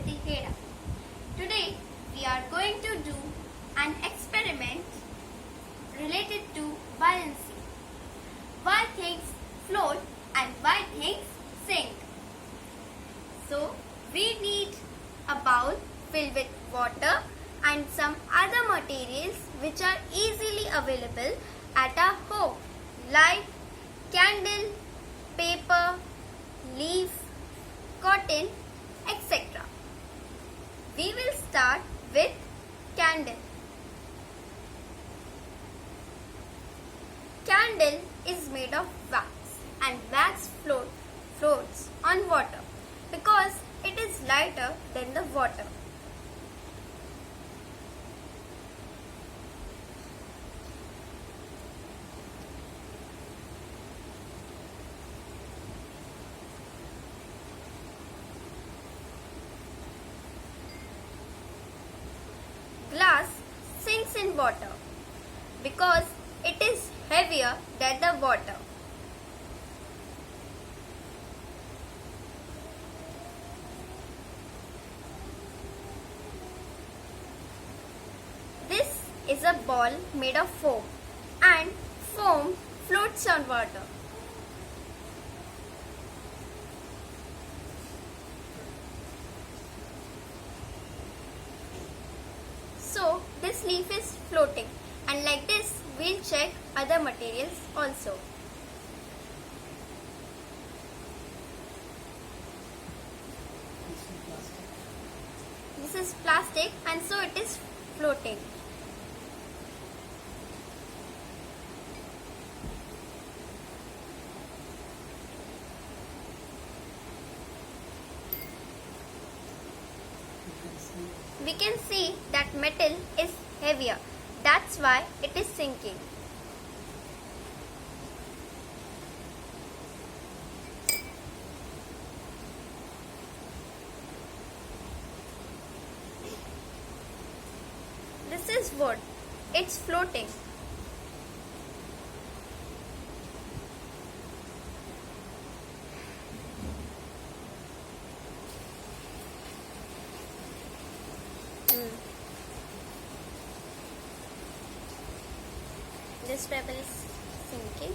Pragati Heda. Today we are going to do an experiment related to buoyancy. Why things float and why things sink. So we need a bowl filled with water and some other materials which are easily available at our home like candle, paper, leaf, cotton, etc. We will start with candle. Candle is made of wax and wax floats on water because it is lighter than the water. Glass sinks in water because it is heavier than the water. This is a ball made of foam and foam floats on water. So this leaf is floating, and like this we'll check other materials also. This is plastic and so it is floating. We can see that metal is heavier. That's why it is sinking. This is wood. It's floating. This pebble is sinking.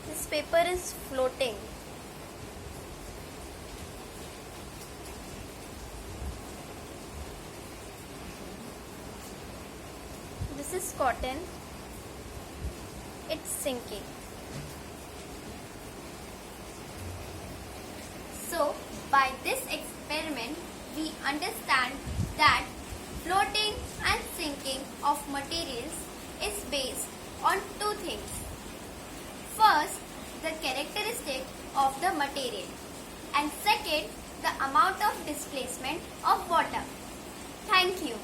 This paper is floating. This is cotton. It's sinking. So, by this experiment, we understand that floating and sinking of materials is based on two things. First, the characteristic of the material, and second, the amount of displacement of water. Thank you.